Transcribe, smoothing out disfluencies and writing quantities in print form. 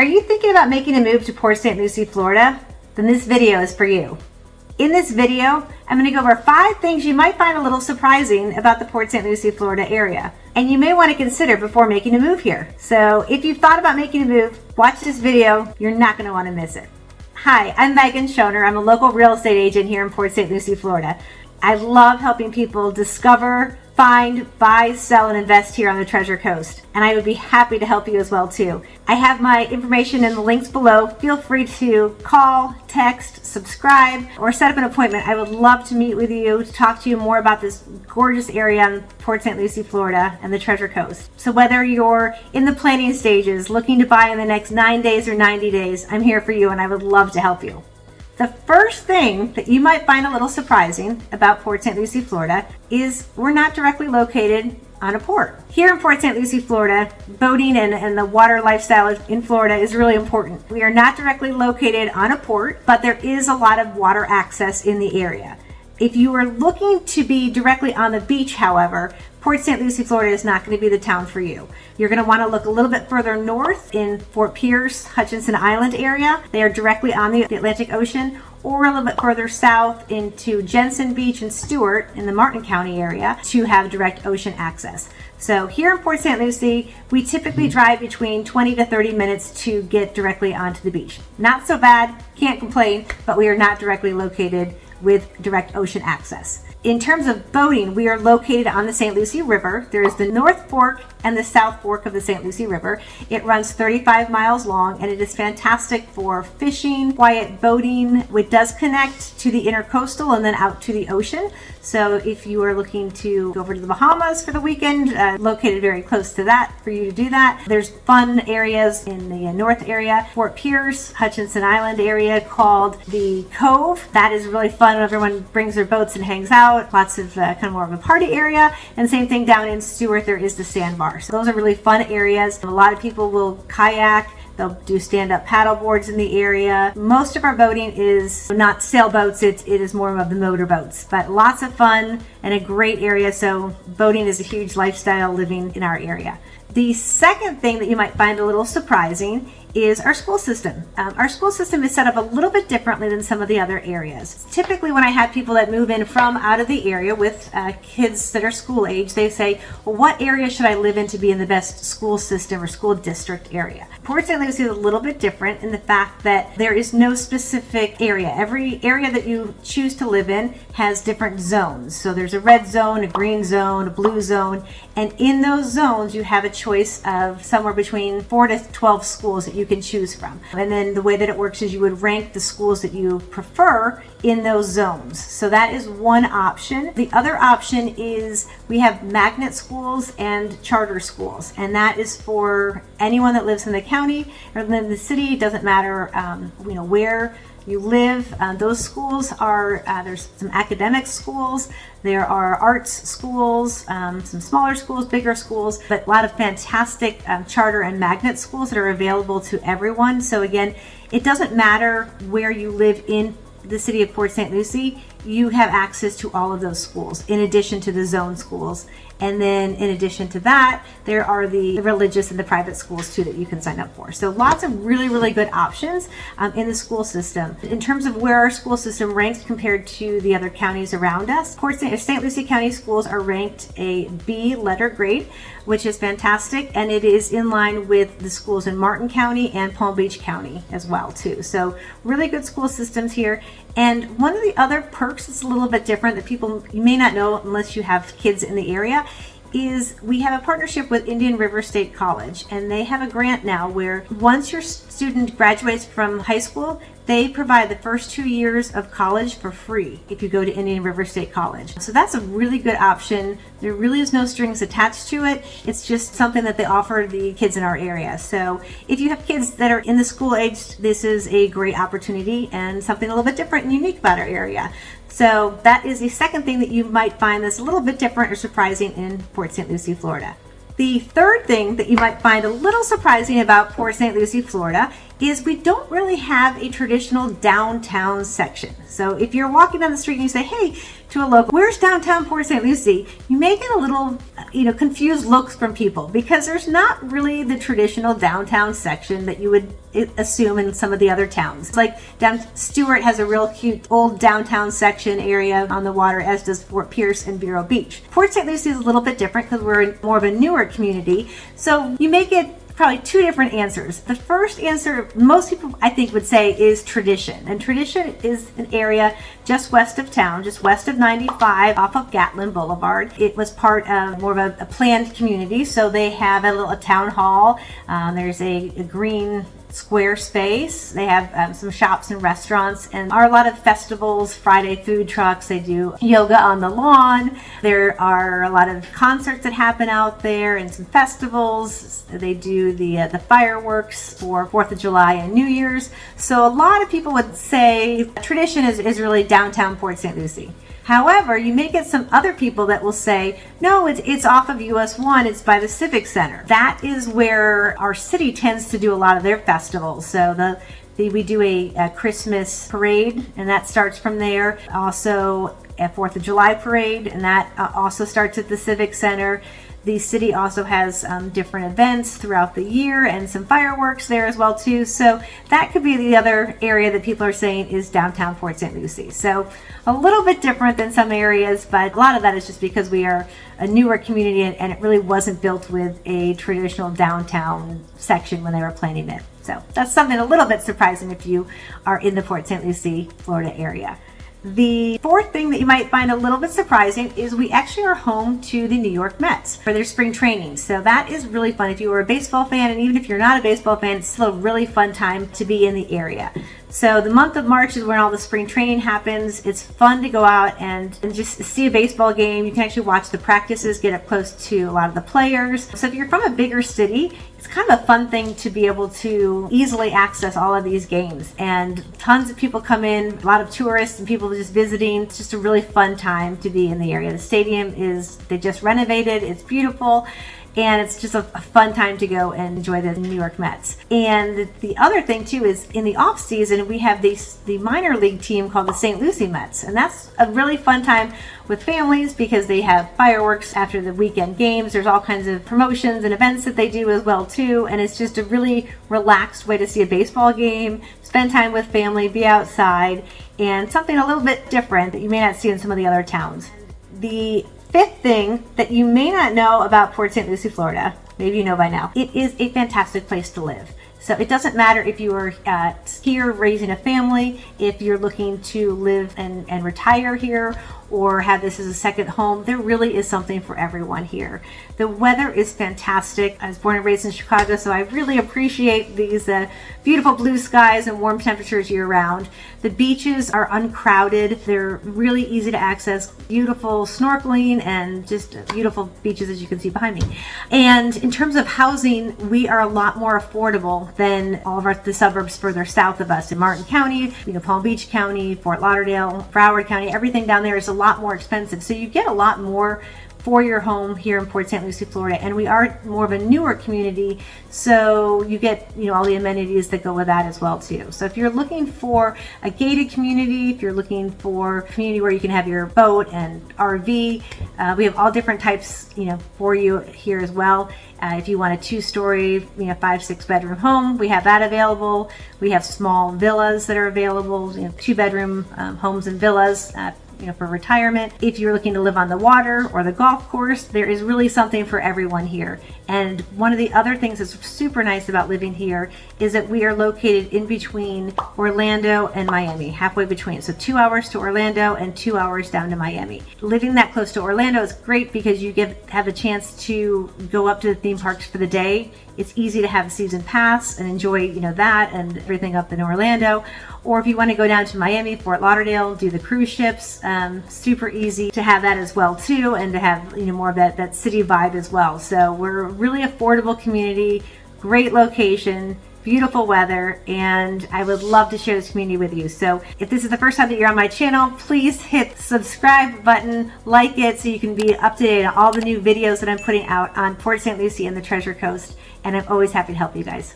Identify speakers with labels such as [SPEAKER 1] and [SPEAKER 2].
[SPEAKER 1] Are you thinking about making a move to Port St Lucie, Florida? Then this video is for you. In this video, I'm going to go over 5 things you might find a little surprising about the Port St Lucie, Florida area, and you may want to consider before making a move here. So if you've thought about making a move, watch this video. You're not going to want to miss it. Hi, I'm Megan Schoner. I'm a local real estate agent here in Port St Lucie, Florida. I love helping people discover, find, buy, sell, and invest here on the Treasure Coast. And I would be happy to help you as well too. I have my information in the links below. Feel free to call, text, subscribe, or set up an appointment. I would love to meet with you to talk to you more about this gorgeous area on Port St Lucie, Florida and the Treasure Coast. So whether you're in the planning stages, looking to buy in the next 9 days or 90 days, I'm here for you and I would love to help you. The first thing that you might find a little surprising about Port St Lucie, Florida is we're not directly located on a port. Here in Port St Lucie, Florida, boating and the water lifestyle in Florida is really important. We are not directly located on a port, but there is a lot of water access in the area. If you are looking to be directly on the beach, however, Port St Lucie, Florida is not going to be the town for you. You're going to want to look a little bit further north in Fort Pierce, Hutchinson Island area. They are directly on the Atlantic Ocean, or a little bit further south into Jensen Beach and Stewart in the Martin County area to have direct ocean access. So here in Port St Lucie, we typically drive between 20 to 30 minutes to get directly onto the beach. Not so bad, can't complain, but we are not directly located with direct ocean access. In terms of boating, we are located on the St. Lucie River. There is the North Fork and the South Fork of the St. Lucie River. It runs 35 miles long and it is fantastic for fishing, quiet boating. It does connect to the intercoastal and then out to the ocean. So if you are looking to go over to the Bahamas for the weekend, located very close to that for you to do that. There's fun areas in the north area, Fort Pierce, Hutchinson Island area called the Cove. That is really fun. Everyone brings their boats and hangs out. Lots of kind of more of a party area. And same thing down in Stewart, there is the sandbar. So those are really fun areas. A lot of people will kayak. They'll do stand-up paddle boards in the area. Most of our boating is not sailboats, it is more of the motorboats, but lots of fun and a great area. So boating is a huge lifestyle living in our area. The second thing that you might find a little surprising is our school system. Our school system is set up a little bit differently than some of the other areas. Typically when I have people that move in from out of the area with kids that are school age, they say, well, what area should I live in to be in the best school system or school district area? Port St Lucie is a little bit different in the fact that there is no specific area. Every area that you choose to live in has different zones. So there's a red zone, a green zone, a blue zone, and in those zones you have a choice of somewhere between 4 to 12 schools that you can choose from. And then the way that it works is you would rank the schools that you prefer in those zones. So that is one option. The other option is we have magnet schools and charter schools, and that is for anyone that lives in the county or in the city. It doesn't matter where you live. Those schools are, there's some academic schools, there are arts schools, some smaller schools, bigger schools, but a lot of fantastic charter and magnet schools that are available to everyone. So again, it doesn't matter where you live in the city of Port St Lucie, you have access to all of those schools in addition to the zone schools. And then in addition to that, there are the religious and the private schools too that you can sign up for. So lots of really, really good options in the school system. In terms of where our school system ranks compared to the other counties around us, Port St Lucie County schools are ranked a B letter grade, which is fantastic. And it is in line with the schools in Martin County and Palm Beach County as well too. So really good school systems here. And one of the other perks that's a little bit different that you may not know unless you have kids in the area is we have a partnership with Indian River State College, and they have a grant now where once your student graduates from high school, they provide the first 2 years of college for free if you go to Indian River State College. So that's a really good option. There really is no strings attached to it. It's just something that they offer the kids in our area. So if you have kids that are in the school age, this is a great opportunity and something a little bit different and unique about our area. So that is the second thing that you might find that's a little bit different or surprising in Port St Lucie, Florida. The third thing that you might find a little surprising about Port St Lucie, Florida is we don't really have a traditional downtown section. So if you're walking down the street and you say, hey, to a local, where's downtown Port St. Lucie? You may get a little, confused looks from people because there's not really the traditional downtown section that you would assume in some of the other towns. Like Stuart has a real cute old downtown section area on the water, as does Fort Pierce and Vero Beach. Port St. Lucie is a little bit different because we're more of a newer community. So you may get probably two different answers. The first answer most people I think would say is Tradition. And Tradition is an area just west of town, just west of 95 off of Gatlin Boulevard. It was part of more of a planned community. So they have a town hall. There's a green square space. They have some shops and restaurants, and are a lot of festivals, Friday food trucks. They do yoga on the lawn. There are a lot of concerts that happen out there and some festivals. They do the fireworks for 4th of July and New Year's. So a lot of people would say Tradition is really downtown Port St. Lucie. However, you may get some other people that will say, no, it's off of US 1, it's by the Civic Center. That is where our city tends to do a lot of their festivals. So we do a Christmas parade, and that starts from there. Also a 4th of July parade, and that also starts at the Civic Center. The city also has different events throughout the year and some fireworks there as well too. So that could be the other area that people are saying is downtown Port St. Lucie. So a little bit different than some areas, but a lot of that is just because we are a newer community and it really wasn't built with a traditional downtown section when they were planning it. So that's something a little bit surprising if you are in the Port St. Lucie, Florida area. The fourth thing that you might find a little bit surprising is we actually are home to the New York Mets for their spring training. So that is really fun. If you were a baseball fan, and even if you're not a baseball fan, it's still a really fun time to be in the area. So the month of March is when all the spring training happens. It's fun to go out and just see a baseball game. You can actually watch the practices, get up close to a lot of the players. So if you're from a bigger city, it's kind of a fun thing to be able to easily access all of these games. And tons of people come in, a lot of tourists and people just visiting. It's just a really fun time to be in the area. The stadium they just renovated. It's beautiful. And it's just a fun time to go and enjoy the New York Mets. And the other thing too is in the off season, we have the minor league team called the St. Lucie Mets. And that's a really fun time with families because they have fireworks after the weekend games. There's all kinds of promotions and events that they do as well too. And it's just a really relaxed way to see a baseball game, spend time with family, be outside, and something a little bit different that you may not see in some of the other towns. The fifth thing that you may not know about Port St. Lucie, Florida, maybe you know by now, it is a fantastic place to live. So it doesn't matter if you are here raising a family, if you're looking to live and retire here, or have this as a second home. There really is something for everyone here. The weather is fantastic. I was born and raised in Chicago, so I really appreciate these beautiful blue skies and warm temperatures year round. The beaches are uncrowded. They're really easy to access. Beautiful snorkeling and just beautiful beaches, as you can see behind me. And in terms of housing, we are a lot more affordable than all of the suburbs further south of us. In Martin County, Palm Beach County, Fort Lauderdale, Broward County, everything down there is a lot more expensive. So you get a lot more for your home here in Port St. Lucie, Florida. And we are more of a newer community, so you get all the amenities that go with that as well too. So if you're looking for a gated community, if you're looking for a community where you can have your boat and RV, we have all different types for you here as well. If you want a 2-story 5-6 bedroom home, we have that available. We have small villas that are available, 2-bedroom homes and villas for retirement. If you're looking to live on the water or the golf course, there is really something for everyone here. And one of the other things that's super nice about living here is that we are located in between Orlando and Miami, halfway between. So 2 hours to Orlando and 2 hours down to Miami. Living that close to Orlando is great because you have a chance to go up to the theme parks for the day. It's easy to have a season pass and enjoy that and everything up in Orlando. Or if you want to go down to Miami, Fort Lauderdale, do the cruise ships, super easy to have that as well too, and to have more of that city vibe as well. So we're a really affordable community, great location, beautiful weather, and I would love to share this community with you. So if this is the first time that you're on my channel, please hit the subscribe button, like it, so you can be up to date on all the new videos that I'm putting out on Port St. Lucie and the Treasure Coast. And I'm always happy to help you guys.